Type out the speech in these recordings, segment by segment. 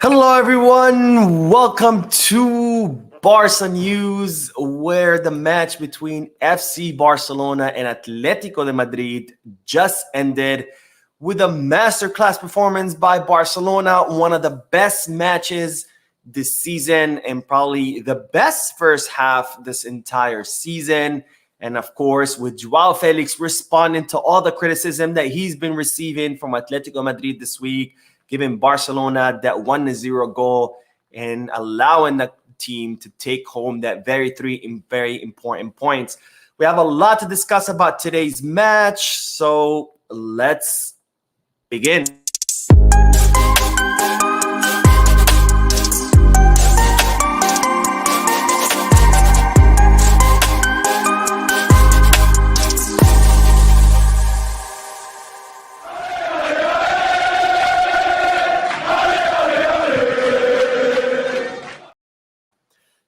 Hello, everyone. Welcome to Barca News, where the match between FC Barcelona and Atletico de Madrid just ended with a masterclass performance by Barcelona, one of the best matches this season and probably the best first half this entire season. And of course, with Joao Felix responding to all the criticism that he's been receiving from Atletico Madrid this week, giving Barcelona that 1-0 goal and allowing the team to take home that very important points. We have a lot to discuss about today's match, so let's begin.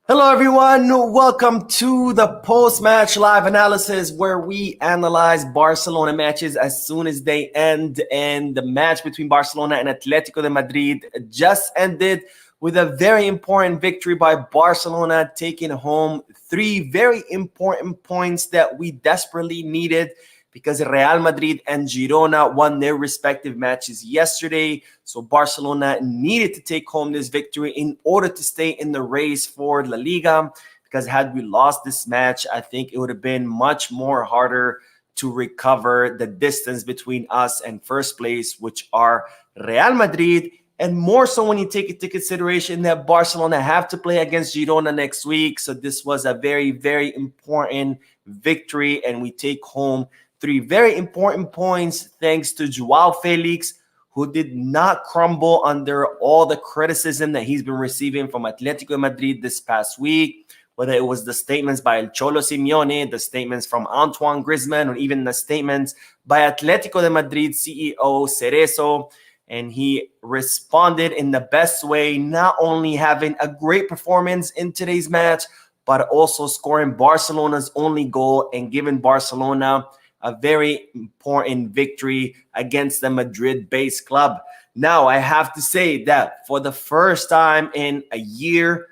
Hello, everyone. Welcome to the post-match live analysis where we analyze Barcelona matches as soon as they end. And the match between Barcelona and Atletico de Madrid just ended with a very important victory by Barcelona, taking home 3 very important points that we desperately needed because Real Madrid and Girona won their respective matches yesterday. So Barcelona needed to take home this victory in order to stay in the race for La Liga, because had we lost this match, I think it would have been much more harder to recover the distance between us and first place, which are Real Madrid. And more so when you take into consideration that Barcelona have to play against Girona next week. So this was a very important victory, and we take home 3 very important points thanks to Joao Felix, who did not crumble under all the criticism that he's been receiving from Atletico Madrid this past week, whether it was the statements by El Cholo Simeone, the statements from Antoine Griezmann, or even the statements by Atletico de Madrid CEO Cerezo. And he responded in the best way, not only having a great performance in today's match, but also scoring Barcelona's only goal and giving Barcelona a very important victory against the Madrid-based club. Now, I have to say that for the first time in a year,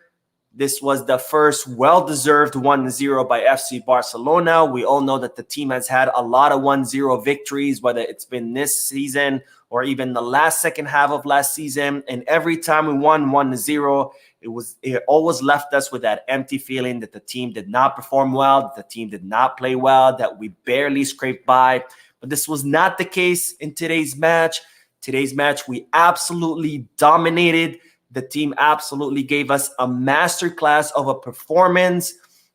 this was the first well-deserved 1-0 by FC Barcelona. We all know that the team has had a lot of 1-0 victories, whether it's been this season or even the last second half of last season. And every time we won 1-0, it always left us with that empty feeling that the team did not perform well, that the team did not play well, that we barely scraped by. But this was not the case in today's match. Today's match, we absolutely dominated. The team absolutely gave us a masterclass of a performance,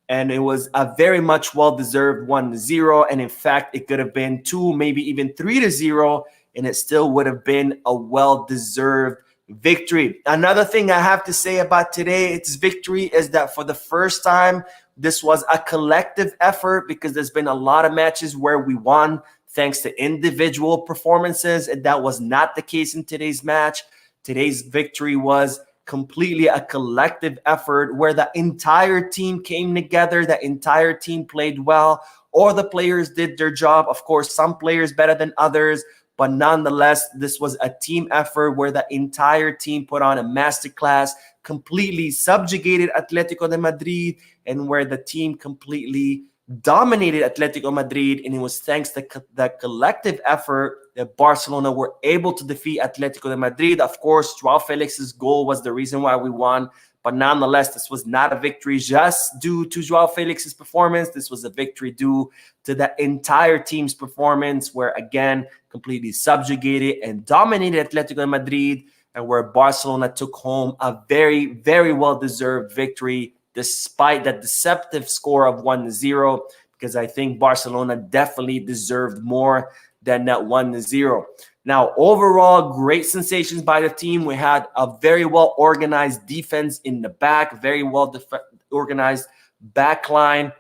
and it was a very much well-deserved 1-0. And in fact, it could have been 2, maybe even 3-0, and it still would have been a well-deserved victory. Another thing I have to say about today's victory is that for the first time, this was a collective effort, because there's been a lot of matches where we won thanks to individual performances, and that was not the case in today's match. Today's victory was completely a collective effort where the entire team came together, the entire team played well, or the players did their job. Of course, some players better than others, but nonetheless, this was a team effort where the entire team put on a masterclass, completely subjugated Atletico de Madrid, and where the team completely dominated Atletico Madrid. And it was thanks to the collective effort that Barcelona were able to defeat Atletico de Madrid. Of course, Joao Felix's goal was the reason why we won. But nonetheless, this was not a victory just due to Joao Felix's performance. This was a victory due to the entire team's performance, where, again, completely subjugated and dominated Atletico de Madrid, and where Barcelona took home a very well-deserved victory despite that deceptive score of 1-0, because I think Barcelona definitely deserved more than that 1-0. Now, overall, great sensations by the team. We had a very well-organized defense in the back, very well-organized back line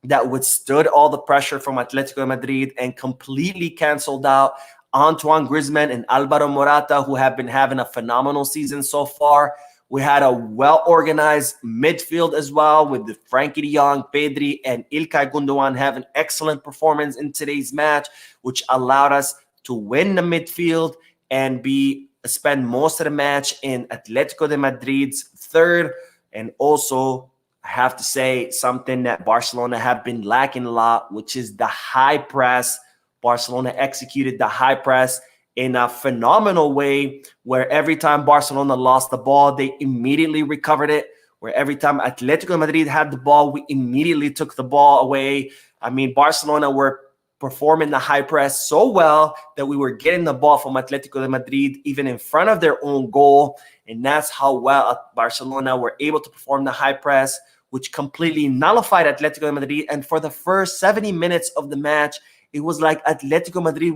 that withstood all the pressure from Atletico Madrid and completely canceled out Antoine Griezmann and Alvaro Morata, who have been having a phenomenal season so far. We had a well-organized midfield as well, with the Frankie de Jong, Pedri, and Ilkay Gundogan having excellent performance in today's match, which allowed us to win the midfield and be spend most of the match in Atletico de Madrid's third. And also, I have to say something that Barcelona have been lacking a lot, which is the high press. Barcelona executed the high press in a phenomenal way, where every time Barcelona lost the ball, they immediately recovered it. Where every time Atletico Madrid had the ball, we immediately took the ball away. I mean, Barcelona were performing the high press so well that we were getting the ball from Atletico de Madrid even in front of their own goal. And that's how well Barcelona were able to perform the high press, which completely nullified Atletico de Madrid. And for the first 70 minutes of the match, it was like Atletico Madrid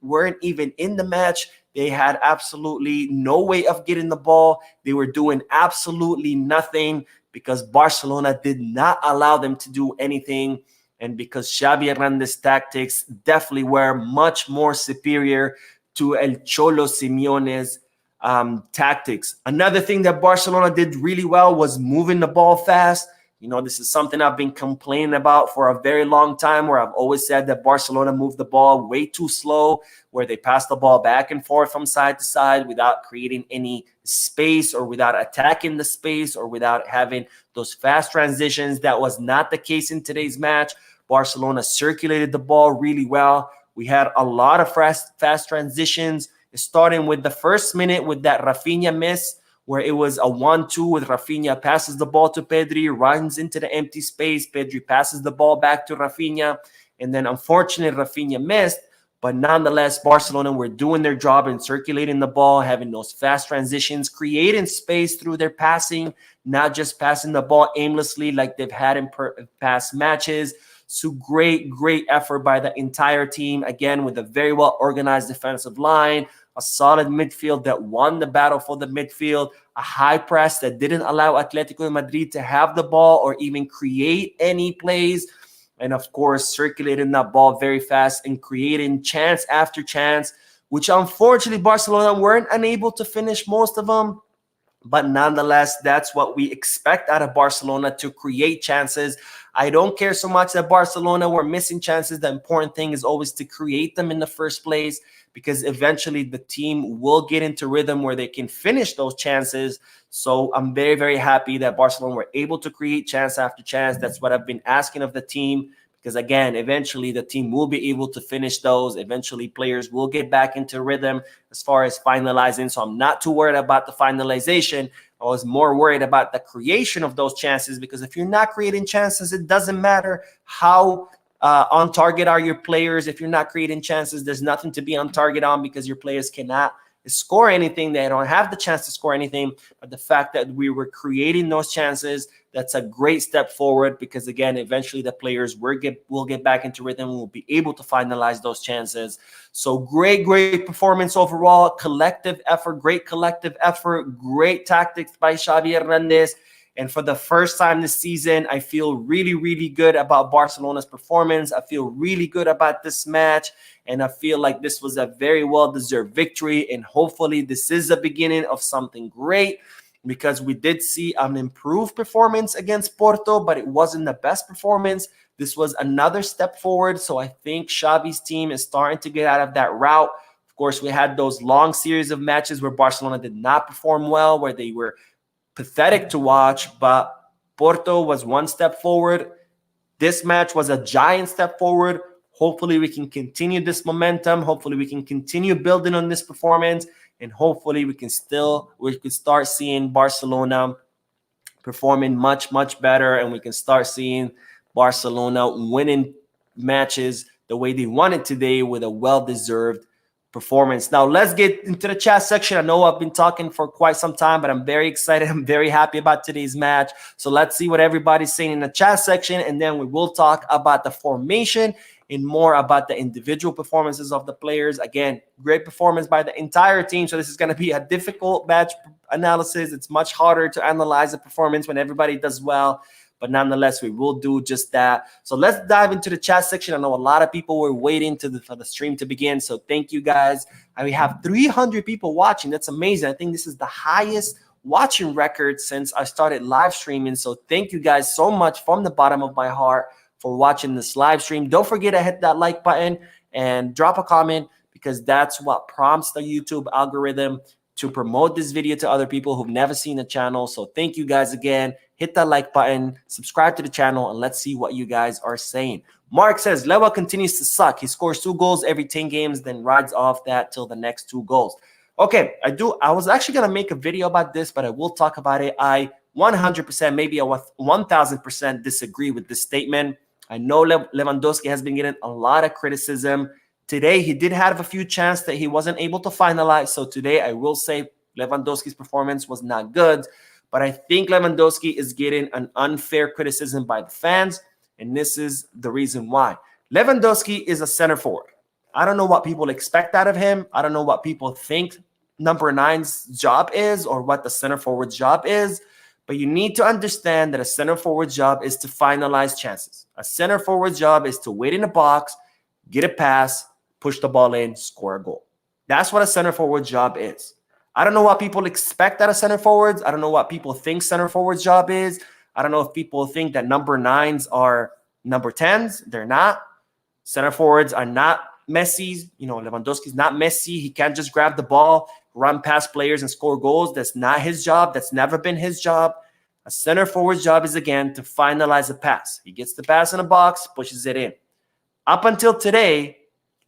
weren't even in the match. They had absolutely no way of getting the ball. They were doing absolutely nothing because Barcelona did not allow them to do anything. And because Xavi Hernandez's tactics definitely were much more superior to El Cholo Simeone's tactics. Another thing that Barcelona did really well was moving the ball fast. You know, this is something I've been complaining about for a very long time, where I've always said that Barcelona moved the ball way too slow, where they passed the ball back and forth from side to side without creating any space or without attacking the space or without having those fast transitions. That was not the case in today's match. Barcelona circulated the ball really well. We had a lot of fast transitions, starting with the first minute with that Rafinha miss, where it was a 1-2 with Rafinha passes the ball to Pedri, runs into the empty space. Pedri passes the ball back to Rafinha. And then unfortunately, Rafinha missed. But nonetheless, Barcelona were doing their job in circulating the ball, having those fast transitions, creating space through their passing, not just passing the ball aimlessly like they've had in past matches. So great effort by the entire team, again, with a very well-organized defensive line, a solid midfield that won the battle for the midfield, a high press that didn't allow Atletico de Madrid to have the ball or even create any plays, and of course, circulating that ball very fast and creating chance after chance, which unfortunately Barcelona weren't unable to finish most of them. But nonetheless, that's what we expect out of Barcelona, to create chances. I don't care so much that Barcelona were missing chances. The important thing is always to create them in the first place, because eventually the team will get into rhythm where they can finish those chances. So I'm very happy that Barcelona were able to create chance after chance. That's what I've been asking of the team, because again, eventually the team will be able to finish those. Eventually players will get back into rhythm as far as finalizing. So I'm not too worried about the finalization. I was more worried about the creation of those chances, because if you're not creating chances, it doesn't matter how on target are your players. If you're not creating chances, there's nothing to be on target on, because your players cannot score anything. They don't have the chance to score anything. But the fact that we were creating those chances, that's a great step forward, because again, eventually the players will get back into rhythm and will be able to finalize those chances. So great performance overall, collective effort, great collective effort, great tactics by Xavi Hernandez. And for the first time this season, I feel really good about Barcelona's performance. I feel really good about this match. And I feel like this was a very well-deserved victory. And hopefully this is the beginning of something great, because we did see an improved performance against Porto, but it wasn't the best performance. This was another step forward. So I think Xavi's team is starting to get out of that route. Of course, we had those long series of matches where Barcelona did not perform well, where they were pathetic to watch, but Porto was one step forward. This match was a giant step forward. Hopefully we can continue this momentum. Hopefully we can continue building on this performance, and hopefully we can start seeing Barcelona performing much better, and we can start seeing Barcelona winning matches the way they wanted today, with a well-deserved performance. Now let's get into the chat section. I know I've been talking for quite some time, but I'm very excited. I'm very happy about today's match. So let's see what everybody's saying in the chat section, and then we will talk about the formation and more about the individual performances of the players. Again, great performance by the entire team. So this is going to be a difficult match analysis. It's much harder to analyze the performance when everybody does well. But nonetheless, we will do just that. So let's dive into the chat section. I know a lot of people were waiting for the stream to begin. So thank you guys. We have 300 people watching. That's amazing. I think this is the highest watching record since I started live streaming. So thank you guys so much from the bottom of my heart for watching this live stream. Don't forget to hit that like button and drop a comment, because that's what prompts the YouTube algorithm to promote this video to other people who've never seen the channel. So thank you guys again. Hit that like button, subscribe to the channel, and let's see what you guys are saying. Mark says, Lewa continues to suck. He scores 2 goals every 10 games, then rides off that till the next 2 goals. Okay, I was actually going to make a video about this, but I will talk about it. I 100%, maybe a 1,000% disagree with this statement. I know Lewandowski has been getting a lot of criticism. Today, he did have a few chances that he wasn't able to finalize. So today, I will say Lewandowski's performance was not good. But I think Lewandowski is getting an unfair criticism by the fans. And this is the reason why. Lewandowski is a center forward. I don't know what people expect out of him. I don't know what people think number 9's job is or what the center forward's job is. But you need to understand that a center forward's job is to finalize chances. A center forward's job is to wait in the box, get a pass, push the ball in, score a goal. That's what a center forward's job is. I don't know what people expect out of center forwards. I don't know what people think center forward's job is. I don't know if people think that number 9s are number 10s. They're not. Center forwards are not Messi. You know, Lewandowski's not Messi. He can't just grab the ball, run past players, and score goals. That's not his job. That's never been his job. A center forward's job is, again, to finalize a pass. He gets the pass in the box, pushes it in. Up until today,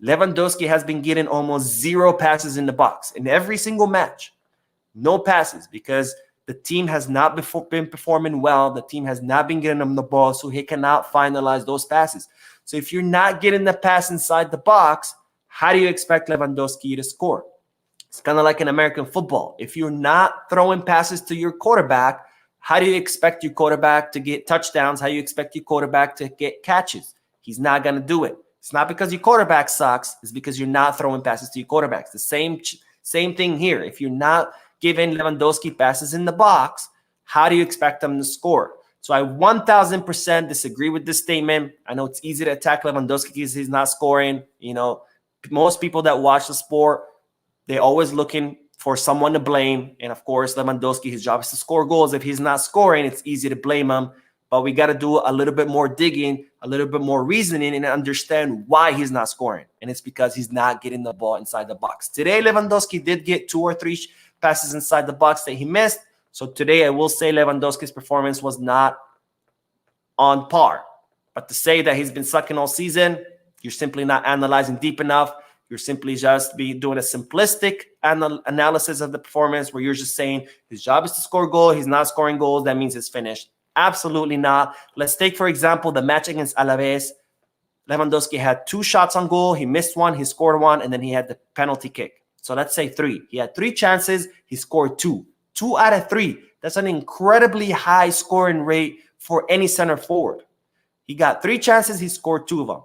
Lewandowski has been getting almost 0 passes in the box in every single match. No passes because the team has not been performing well. The team has not been getting him the ball, so he cannot finalize those passes. So if you're not getting the pass inside the box, how do you expect Lewandowski to score? It's kind of like in American football. If you're not throwing passes to your quarterback, how do you expect your quarterback to get touchdowns? How do you expect your quarterback to get catches? He's not going to do it. It's not because your quarterback sucks. It's because you're not throwing passes to your quarterbacks. The same thing here. If you're not giving Lewandowski passes in the box, how do you expect them to score? So I 1,000% disagree with this statement. I know it's easy to attack Lewandowski because he's not scoring. You know, most people that watch the sport, they're always looking for someone to blame. And of course, Lewandowski, his job is to score goals. If he's not scoring, it's easy to blame him. But we got to do a little bit more digging, a little bit more reasoning, and understand why he's not scoring. And it's because he's not getting the ball inside the box. Today, Lewandowski did get 2 or 3 passes inside the box that he missed. So today, I will say Lewandowski's performance was not on par. But to say that he's been sucking all season, you're simply not analyzing deep enough. You're simply just doing a simplistic analysis of the performance where you're just saying his job is to score goals. He's not scoring goals. That means it's finished. Absolutely not. Let's take, for example, the match against Alaves. Lewandowski had 2 shots on goal. He missed 1. He scored 1. And then he had the penalty kick. So let's say 3. He had 3 chances. He scored 2. 2 out of 3. That's an incredibly high scoring rate for any center forward. He got 3 chances. He scored 2 of them.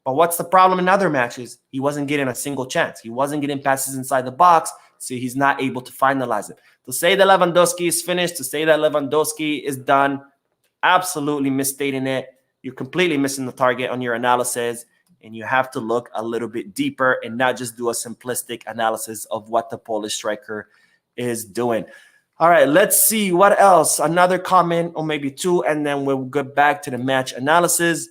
But what's the problem in other matches? He wasn't getting a single chance. He wasn't getting passes inside the box. So he's not able to finalize it. To say that Lewandowski is finished, to say that Lewandowski is done, absolutely misstating it. You're completely missing the target on your analysis, and you have to look a little bit deeper and not just do a simplistic analysis of what the Polish striker is doing. All right, let's see what else. Another comment or maybe 2, and then we'll go back to the match analysis.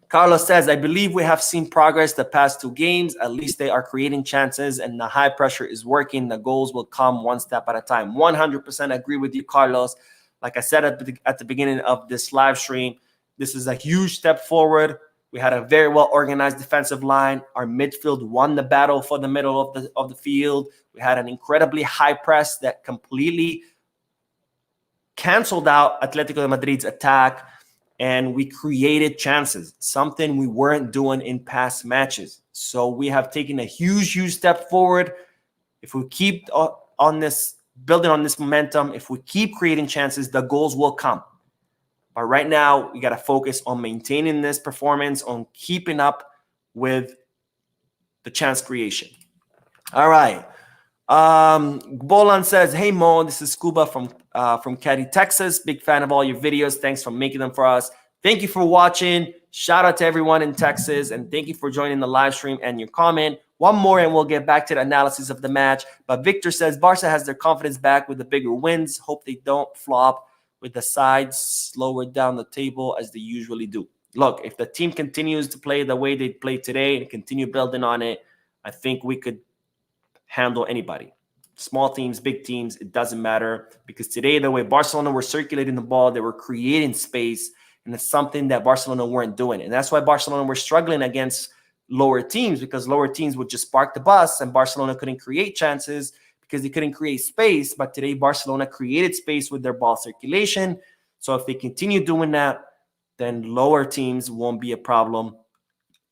Carlos says, I believe we have seen progress the past 2 games. At least they are creating chances and the high pressure is working. The goals will come one step at a time. 100% agree with you, Carlos. Like I said at the beginning of this live stream, this is a huge step forward. We had a very well-organized defensive line. Our midfield won the battle for the middle of the field. We had an incredibly high press that completely canceled out Atletico Madrid's attack. And we created chances, something we weren't doing in past matches. So we have taken a huge, huge step forward. If we keep on this, building on this momentum, if we keep creating chances, the goals will come. But right now, we got to focus on maintaining this performance, on keeping up with the chance creation. All right. Bolan says, hey, Mo, this is Scuba from Caddy, Texas. Big fan of all your videos. Thanks for making them for us. Thank you for watching. Shout out to everyone in Texas, and thank you for joining the live stream and your comment. One more, and we'll get back to the analysis of the match. But Victor says, Barca has their confidence back with the bigger wins. Hope they don't flop with the sides slower down the table as they usually do. Look, if the team continues to play the way they played today and continue building on it, I think we could handle anybody. Small teams, big teams, it doesn't matter, because today, the way Barcelona were circulating the ball, they were creating space, and it's something that Barcelona weren't doing. And that's why Barcelona were struggling against lower teams, because lower teams would just park the bus and Barcelona couldn't create chances because they couldn't create space. But today, Barcelona created space with their ball circulation. So if they continue doing that, then lower teams won't be a problem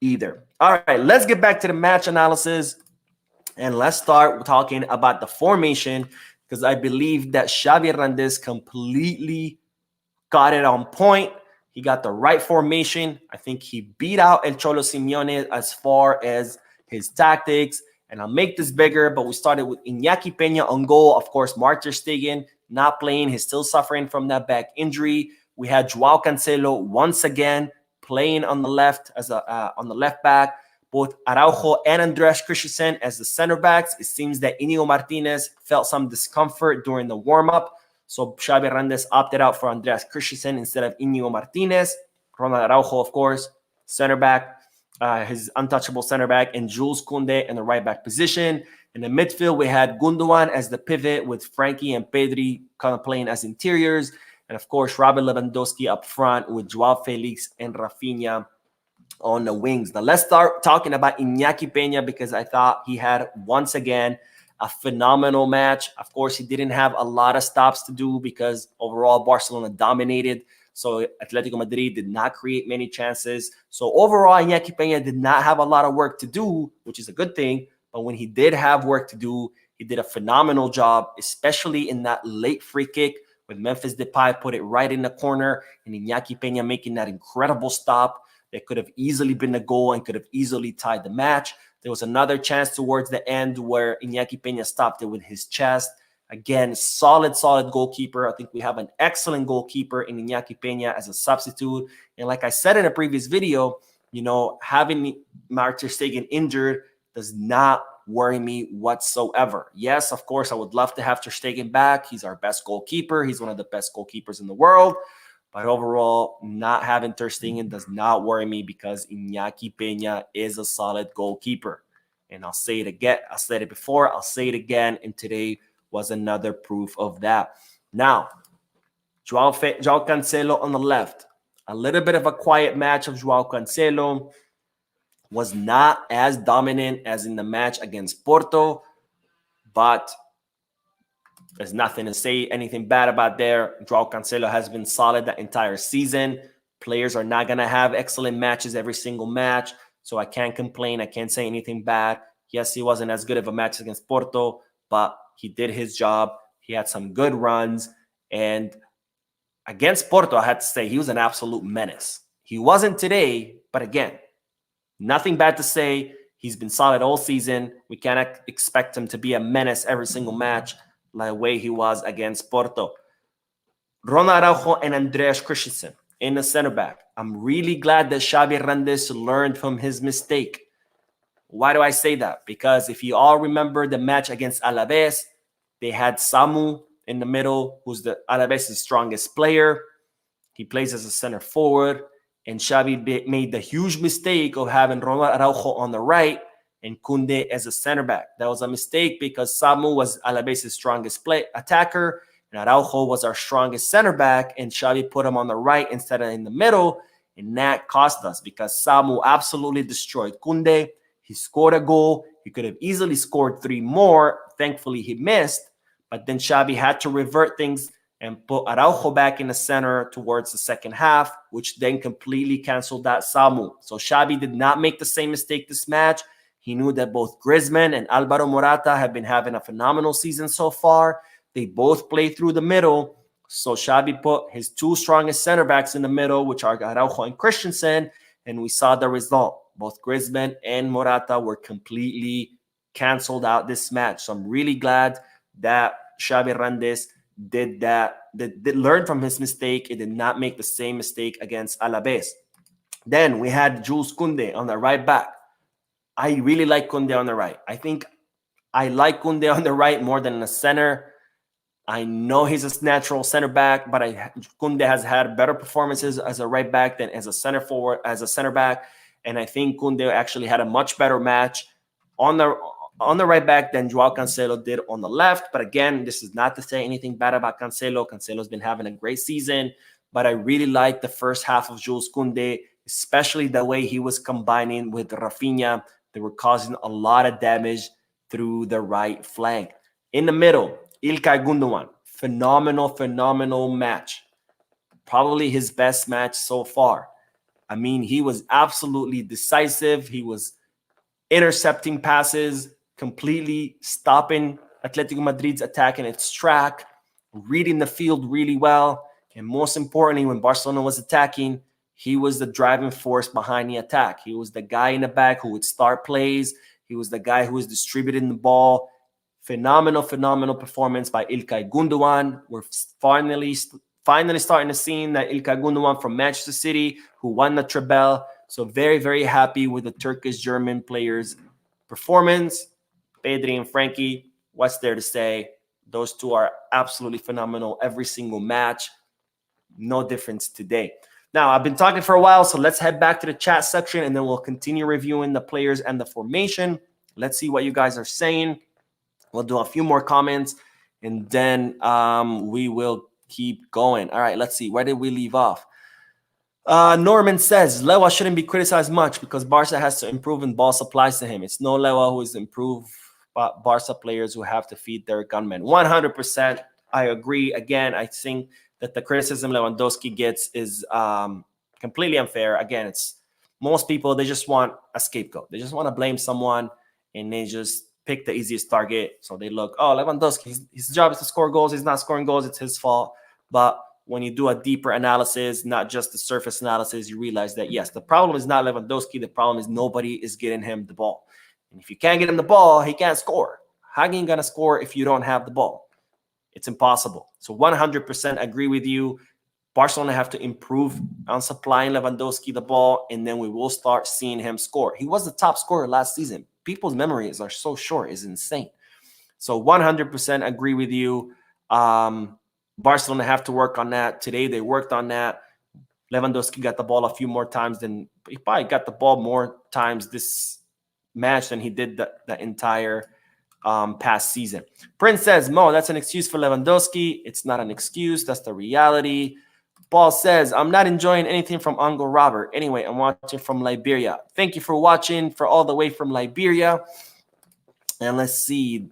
either. All right, let's get back to the match analysis. And let's start talking about the formation, because I believe that Xavi Hernandez completely got it on point. He got the right formation. I think he beat out El Cholo Simeone as far as his tactics. And I'll make this bigger, but we started with Iñaki Peña on goal. Of course, Mark ter Stegen not playing. He's still suffering from that back injury. We had Joao Cancelo once again playing on the left as on the left back. Both Araujo and Andreas Christensen as the center backs. It seems that Inigo Martinez felt some discomfort during the warm-up, so Xavi Hernandez opted out for Andreas Christensen instead of Inigo Martinez. Ronald Araujo, of course, center back, his untouchable center back, and Jules Koundé in the right back position. In the midfield, we had Gundogan as the pivot with Frankie and Pedri kind of playing as interiors. And, of course, Robert Lewandowski up front with Joao Felix and Rafinha on the wings. Now let's start talking about Iñaki Peña, because I thought he had once again a phenomenal match. Of course, he didn't have a lot of stops to do because overall Barcelona dominated. So Atletico Madrid did not create many chances. So overall, Iñaki Peña did not have a lot of work to do, which is a good thing. But when he did have work to do, he did a phenomenal job, especially in that late free kick with Memphis Depay put it right in the corner and Iñaki Peña making that incredible stop. That could have easily been a goal and could have easily tied the match. There was another chance towards the end where Iñaki Peña stopped it with his chest. Again, solid goalkeeper. I think we have an excellent goalkeeper in Iñaki Peña as a substitute. And like I said in a previous video, having Mark ter Stegen injured does not worry me whatsoever. Yes, of course, I would love to have ter Stegen back. He's our best goalkeeper. He's one of the best goalkeepers in the world. But overall, not having ter Stegen does not worry me, because Iñaki Peña is a solid goalkeeper. And I'll say it again. I said it before. I'll say it again. And today was another proof of that. Now, Joao Cancelo on the left. A little bit of a quiet match of Joao Cancelo. Was not as dominant as in the match against Porto. But there's nothing to say anything bad about there. Joao Cancelo has been solid the entire season. Players are not going to have excellent matches every single match, so I can't complain. I can't say anything bad. Yes, he wasn't as good of a match against Porto, but he did his job. He had some good runs. And against Porto, I had to say he was an absolute menace. He wasn't today, but again, nothing bad to say. He's been solid all season. We cannot expect him to be a menace every single match like the way he was against Porto. Ronald Araujo and Andreas Christensen in the center back. I'm really glad that Xavi Hernandez learned from his mistake. Why do I say that? Because if you all remember the match against Alaves, they had Samu in the middle, who's the Alaves' strongest player. He plays as a center forward. And Xavi made the huge mistake of having Ronald Araujo on the right and Koundé as a center back. That was a mistake because Samu was Alaves' strongest attacker, and Araujo was our strongest center back, and Xavi put him on the right instead of in the middle, and that cost us because Samu absolutely destroyed Koundé. He scored a goal. He could have easily scored 3 more. Thankfully, he missed, but then Xavi had to revert things and put Araujo back in the center towards the second half, which then completely canceled that Samu. So Xavi did not make the same mistake this match. He knew that both Griezmann and Alvaro Morata have been having a phenomenal season so far. They both play through the middle. So Xavi put his 2 strongest center backs in the middle, which are Araujo and Christensen, and we saw the result. Both Griezmann and Morata were completely canceled out this match. So I'm really glad that Xavi Hernandez did that, did learn from his mistake. It did not make the same mistake against Alaves. Then we had Jules Koundé on the right back. I really like Koundé on the right. I think I like Koundé on the right more than in the center. I know he's a natural center back, but Koundé has had better performances as a right back than as a center forward, as a center back. And I think Koundé actually had a much better match on the on the right back than Joao Cancelo did on the left. But again, this is not to say anything bad about Cancelo. Cancelo's been having a great season, but I really like the first half of Jules Koundé, especially the way he was combining with Rafinha. They were causing a lot of damage through the right flank. In the middle, İlkay Gündoğan, phenomenal match. Probably his best match so far. I mean, he was absolutely decisive. He was intercepting passes, completely stopping Atletico Madrid's attack in its track, reading the field really well. And most importantly, when Barcelona was attacking, he was the driving force behind the attack. He was the guy in the back who would start plays. He was the guy who was distributing the ball. Phenomenal performance by İlkay Gündoğan. We're finally starting to see that İlkay Gündoğan from Manchester City, who won the treble. So very happy with the Turkish-German players' performance. Pedri and Frankie, what's there to say? Those two are absolutely phenomenal every single match. No difference today. Now, I've been talking for a while, so let's head back to the chat section, and then we'll continue reviewing the players and the formation. Let's see what you guys are saying. We'll do a few more comments, and then we will keep going. All right, let's see. Where did we leave off? Norman says, Lewa shouldn't be criticized much because Barca has to improve in ball supplies to him. It's no Lewa who is improved, but Barca players who have to feed their gunmen. 100%. I agree. Again, I think that the criticism Lewandowski gets is completely unfair. Again, it's most people, they just want a scapegoat. They just want to blame someone, and they just pick the easiest target. So they look, oh, Lewandowski, his job is to score goals. He's not scoring goals. It's his fault. But when you do a deeper analysis, not just the surface analysis, you realize that, yes, the problem is not Lewandowski. The problem is nobody is getting him the ball. And if you can't get him the ball, he can't score. How are you going to score if you don't have the ball? It's impossible. So 100% agree with you. Barcelona have to improve on supplying Lewandowski the ball, and then we will start seeing him score. He was the top scorer last season. People's memories are so short. It's insane. So 100% agree with you. Barcelona have to work on that. Today they worked on that. Lewandowski got the ball a few more times than he probably got the ball more times this match than he did the entire past season. Prince says, Mo, that's an excuse for Lewandowski. It's not an excuse. That's the reality. Paul says, I'm not enjoying anything from Uncle Robert. Anyway, I'm watching from Liberia. Thank you for watching for all the way from Liberia. And let's see.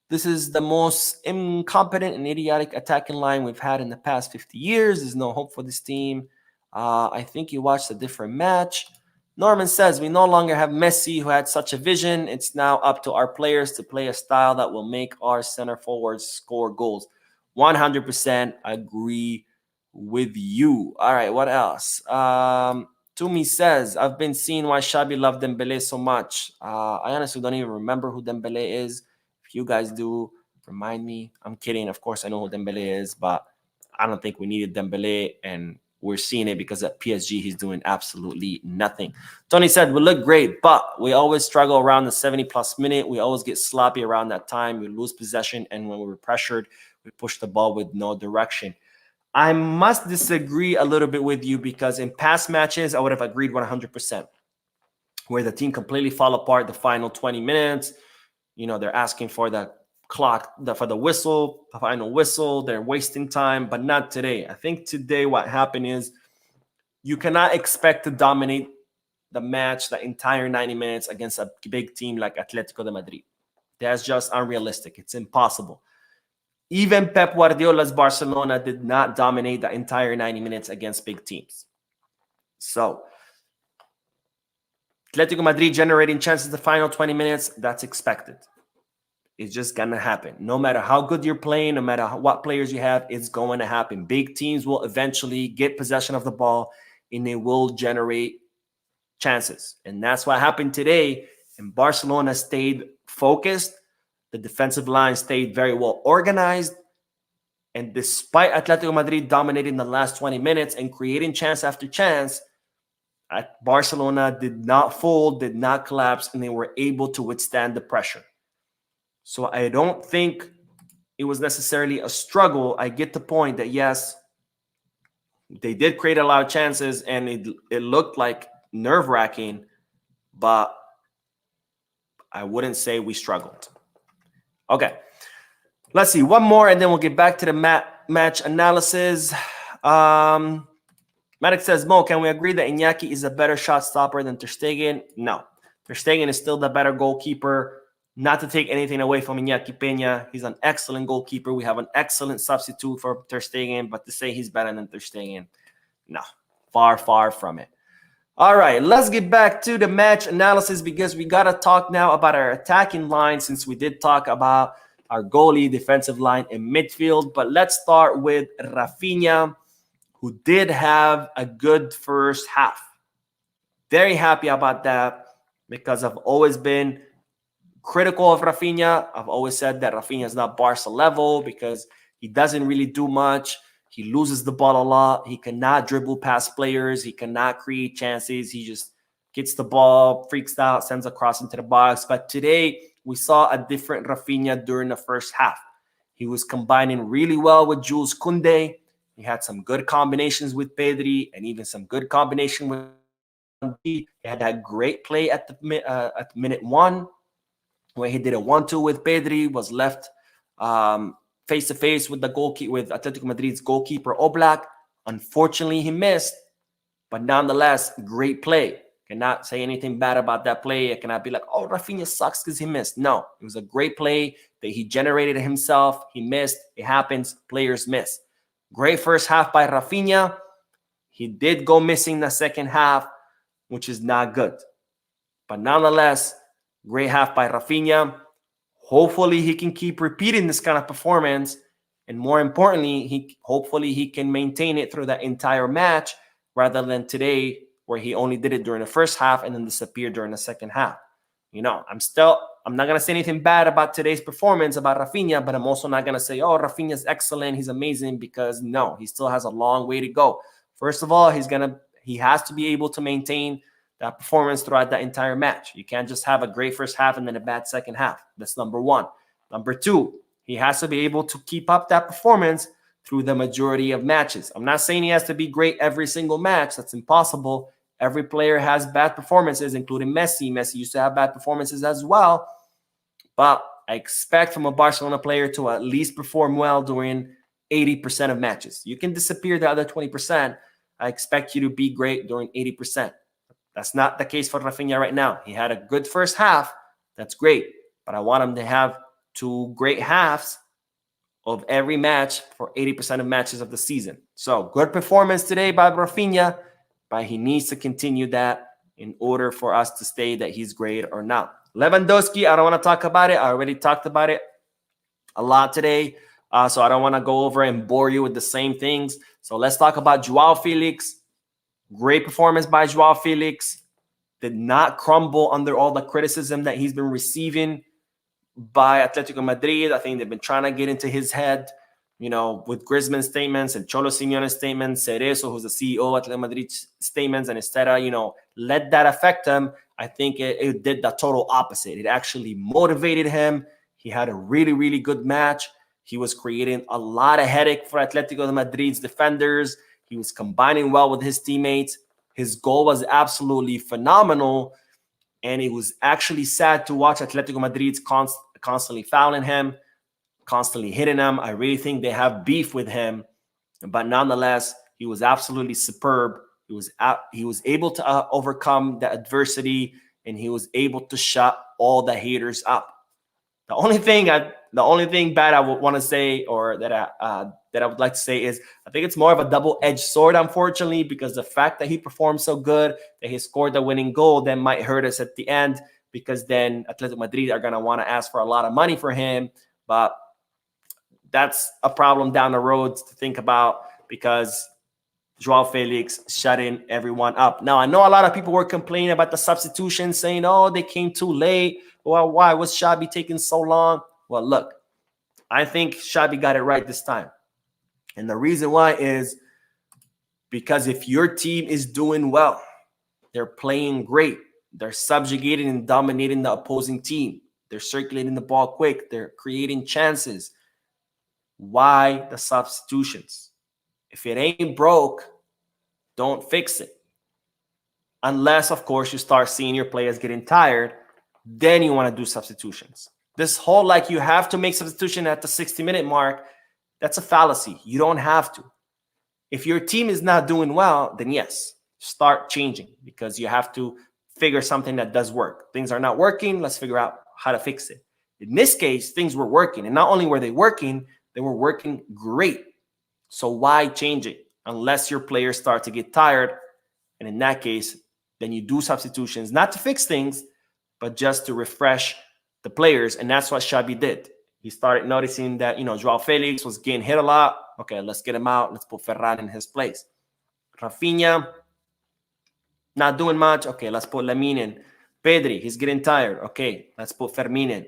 This is the most incompetent and idiotic attacking line we've had in the past 50 years. There's no hope for this team. I think you watched a different match. Norman says, we no longer have Messi, who had such a vision. It's now up to our players to play a style that will make our center forwards score goals. 100% agree with you. All right, what else? Toomey says, I've been seeing why Xabi loved Dembele so much. I honestly don't even remember who Dembele is. If you guys do, remind me. I'm kidding. Of course, I know who Dembele is, but I don't think we needed Dembele, and we're seeing it because at PSG, he's doing absolutely nothing. Tony said, we look great, but we always struggle around the 70-plus minute. We always get sloppy around that time. We lose possession, and when we're pressured, we push the ball with no direction. I must disagree a little bit with you because in past matches, I would have agreed 100%, where the team completely fall apart the final 20 minutes. You know, they're asking for the clock, for the whistle, the final whistle. They're wasting time, but not today. I think today what happened is you cannot expect to dominate the match the entire 90 minutes against a big team like Atletico de Madrid. That's just unrealistic. It's impossible. Even Pep Guardiola's Barcelona did not dominate the entire 90 minutes against big teams. So Atletico Madrid generating chances the final 20 minutes, that's expected. It's just going to happen. No matter how good you're playing, no matter what players you have, it's going to happen. Big teams will eventually get possession of the ball, and they will generate chances. And that's what happened today. And Barcelona stayed focused. The defensive line stayed very well organized. And despite Atletico Madrid dominating the last 20 minutes and creating chance after chance, Barcelona did not fold, did not collapse, and they were able to withstand the pressure. So I don't think it was necessarily a struggle. I get the point that, yes, they did create a lot of chances, and it looked like nerve-wracking, but I wouldn't say we struggled. Okay. Let's see. One more, and then we'll get back to the match analysis. Medic says, Mo, can we agree that Iñaki is a better shot stopper than Ter Stegen? No. Ter Stegen is still the better goalkeeper. Not to take anything away from Iñaki Peña. He's an excellent goalkeeper. We have an excellent substitute for Ter Stegen, but to say he's better than Ter Stegen, no. Far, far from it. All right, let's get back to the match analysis because we got to talk now about our attacking line since we did talk about our goalie, defensive line, and midfield. But let's start with Rafinha, who did have a good first half. Very happy about that because I've always been critical of Rafinha. I've always said that Rafinha is not Barca level because he doesn't really do much. He loses the ball a lot. He cannot dribble past players. He cannot create chances. He just gets the ball, freaks out, sends a cross into the box. But today, we saw a different Rafinha during the first half. He was combining really well with Jules Koundé. He had some good combinations with Pedri and even some good combination with he had that great play at minute 1 where he did a 1-2 with Pedri, was left face-to-face with the goalkeeper, with Atletico Madrid's goalkeeper Oblak. Unfortunately, he missed, but nonetheless, great play. Cannot say anything bad about that play. I cannot be like, oh, Rafinha sucks because he missed. No, it was a great play that he generated himself. He missed. It happens. Players miss. Great first half by Rafinha. He did go missing the second half, which is not good. But nonetheless, great half by Rafinha. Hopefully, he can keep repeating this kind of performance. And more importantly, hopefully he can maintain it through that entire match rather than today where he only did it during the first half and then disappeared during the second half. You know, I'm not going to say anything bad about today's performance about Rafinha, but I'm also not going to say, oh, Rafinha's excellent, he's amazing, because no, he still has a long way to go. First of all, he has to be able to maintain that performance throughout that entire match. You can't just have a great first half and then a bad second half. That's number one. Number two, he has to be able to keep up that performance through the majority of matches. I'm not saying he has to be great every single match. That's impossible. Every player has bad performances, including Messi. Messi used to have bad performances as well. But I expect from a Barcelona player to at least perform well during 80% of matches. You can disappear the other 20%. I expect you to be great during 80%. That's not the case for Rafinha right now. He had a good first half. That's great. But I want him to have 2 great halves of every match for 80% of matches of the season. So good performance today by Rafinha, but he needs to continue that in order for us to say that he's great or not. Lewandowski, I don't want to talk about it. I already talked about it a lot today. So I don't want to go over and bore you with the same things. So let's talk about Joao Felix. Great performance by Joao Felix. Did not crumble under all the criticism that he's been receiving by Atletico Madrid. I think they've been trying to get into his head, you know, with Griezmann's statements and Cholo Simeone's statements, Cerezo, who's the CEO of Atletico Madrid's statements, and instead of, you know, let that affect him, I think it did the total opposite. It actually motivated him. He had a really, really good match. He was creating a lot of headache for Atletico Madrid's defenders. He was combining well with his teammates. His goal was absolutely phenomenal. And it was actually sad to watch Atletico Madrid's constantly fouling him, constantly hitting him. I really think they have beef with him. But nonetheless, he was absolutely superb. He was able to overcome the adversity, and he was able to shut all the haters up. The only thing bad I would want to say, or that I would like to say, is I think it's more of a double-edged sword, unfortunately, because the fact that he performed so good, that he scored the winning goal, then might hurt us at the end, because then Atletico Madrid are going to want to ask for a lot of money for him. But that's a problem down the road to think about, because Joao Felix shutting everyone up. Now, I know a lot of people were complaining about the substitutions, saying, oh, they came too late. Well, why was Xabi taking so long? Well, look, I think Xabi got it right this time. And the reason why is because if your team is doing well, they're playing great, they're subjugating and dominating the opposing team, they're circulating the ball quick, they're creating chances, why the substitutions? If it ain't broke, don't fix it. Unless, of course, you start seeing your players getting tired, then you want to do substitutions. This whole like you have to make substitution at the 60-minute mark, that's a fallacy. You don't have to. If your team is not doing well, then yes, start changing because you have to figure something that does work. Things are not working. Let's figure out how to fix it. In this case, things were working. And not only were they working great. So why change it? Unless your players start to get tired. And in that case, then you do substitutions, not to fix things, but just to refresh the players. And that's what Xabi did. He started noticing that, Joao Felix was getting hit a lot. Okay, let's get him out. Let's put Ferran in his place. Rafinha, not doing much. Okay, let's put Lamine in. Pedri, he's getting tired. Okay, let's put Fermin in.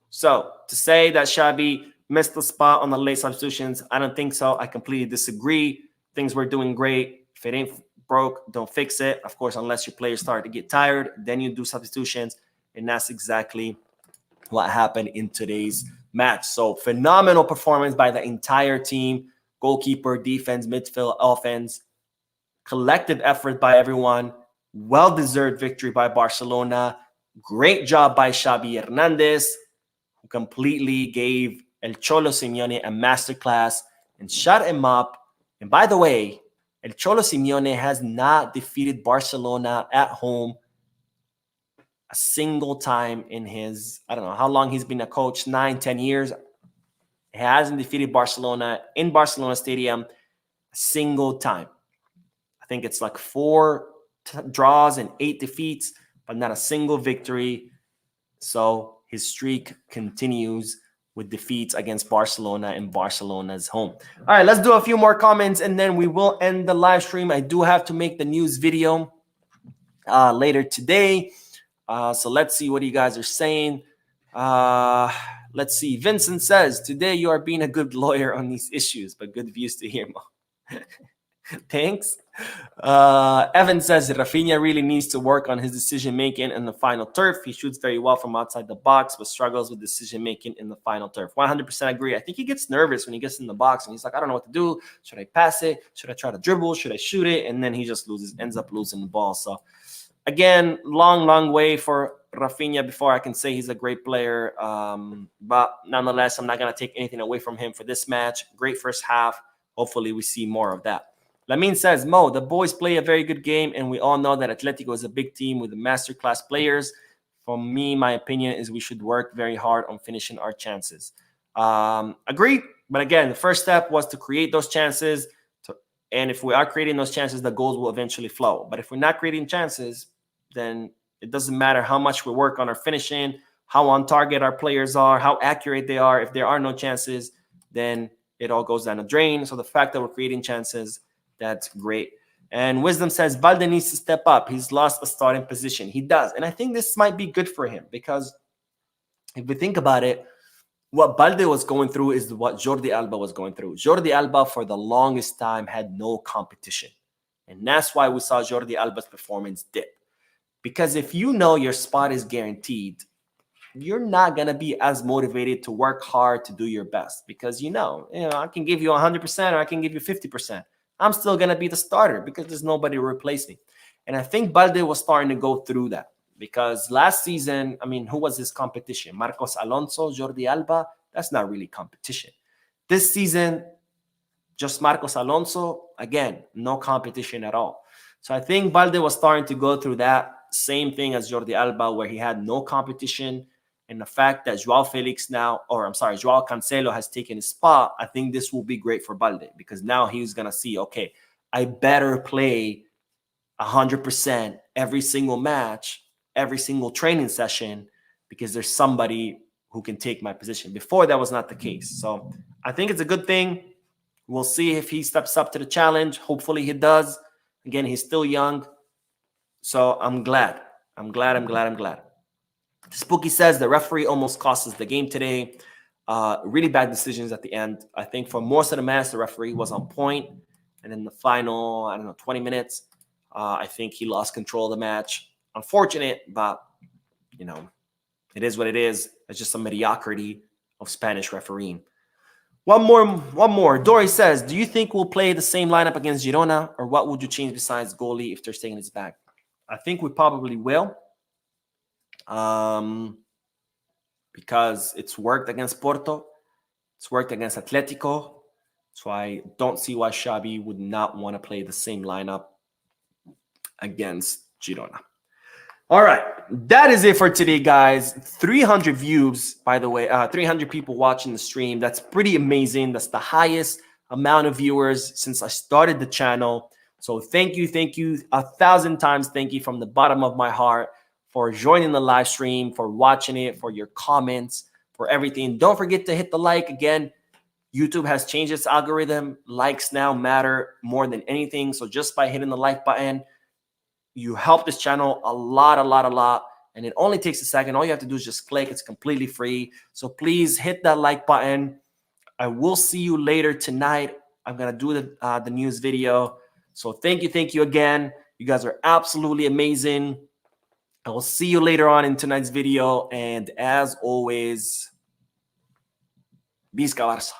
So to say that Xabi missed the spot on the late substitutions, I don't think so. I completely disagree. Things were doing great. If it ain't broke, don't fix it. Of course, unless your players start to get tired, then you do substitutions. And that's exactly what happened in today's match. So phenomenal performance by the entire team. Goalkeeper, defense, midfield, offense. Collective effort by everyone. Well-deserved victory by Barcelona. Great job by Xabi Hernandez, who completely gave El Cholo Simeone a masterclass and shut him up. And by the way, El Cholo Simeone has not defeated Barcelona at home a single time in his, I don't know how long he's been a coach, 9-10 years. He hasn't defeated Barcelona in Barcelona Stadium a single time. I think it's like 4 draws and 8 defeats, but not a single victory. So his streak continues with defeats against Barcelona in Barcelona's home. All right, let's do a few more comments and then we will end the live stream. I do have to make the news video later today. So let's see what you guys are saying. Let's see. Vincent says, today you are being a good lawyer on these issues, but good views to hear, Mo. Thanks. Evan says that Rafinha really needs to work on his decision-making in the final turf. He shoots very well from outside the box, but struggles with decision-making in the final turf. 100% agree. I think he gets nervous when he gets in the box and he's like, I don't know what to do. Should I pass it? Should I try to dribble? Should I shoot it? And then he just ends up losing the ball. So again, long way for Rafinha before I can say he's a great player. But nonetheless, I'm not going to take anything away from him for this match. Great first half. Hopefully we see more of that. Lamine says, Mo, the boys play a very good game, and we all know that Atletico is a big team with the masterclass players. For me, my opinion is we should work very hard on finishing our chances. Agreed. But again, the first step was to create those chances. And if we are creating those chances, the goals will eventually flow. But if we're not creating chances, then it doesn't matter how much we work on our finishing, how on target our players are, how accurate they are. If there are no chances, then it all goes down the drain. So the fact that we're creating chances, that's great. And Wisdom says, Balde needs to step up. He's lost a starting position. He does. And I think this might be good for him because if we think about it, what Balde was going through is what Jordi Alba was going through. Jordi Alba, for the longest time, had no competition. And that's why we saw Jordi Alba's performance dip. Because if you know your spot is guaranteed, you're not going to be as motivated to work hard to do your best. Because I can give you 100% or I can give you 50%. I'm still going to be the starter because there's nobody to replace me. And I think Balde was starting to go through that because last season, who was his competition? Marcos Alonso, Jordi Alba? That's not really competition. This season, just Marcos Alonso, again, no competition at all. So I think Balde was starting to go through that same thing as Jordi Alba where he had no competition. And the fact that Joao Cancelo has taken his spot, I think this will be great for Balde because now he's going to see, okay, I better play 100% every single match, every single training session because there's somebody who can take my position. Before, that was not the case. So I think it's a good thing. We'll see if he steps up to the challenge. Hopefully he does. Again, he's still young. So I'm glad. Spooky says the referee almost cost us the game today. Really bad decisions at the end. I think for most of the match, the referee was on point. And in the final, 20 minutes, I think he lost control of the match. Unfortunate, but, it is what it is. It's just a mediocrity of Spanish refereeing. One more. Dory says, do you think we'll play the same lineup against Girona? Or what would you change besides goalie if Ter Stegen is back? I think we probably will. because it's worked against Porto. It's worked against Atletico. So I don't see why Xabi would not want to play the same lineup against Girona. All right, that is it for today, guys. 300 views, by the way, 300 people watching the stream. That's pretty amazing. That's the highest amount of viewers since I started the channel. So thank you, 1,000 times. Thank you from the bottom of my heart for joining the live stream, for watching it, for your comments, for everything. Don't forget to hit the like. Again, YouTube has changed its algorithm. Likes now matter more than anything. So just by hitting the like button, you help this channel a lot. And it only takes a second. All you have to do is just click. It's completely free. So please hit that like button. I will see you later tonight. I'm going to do the news video. So thank you again. You guys are absolutely amazing. I will see you later on in tonight's video. And as always, Visca Barça.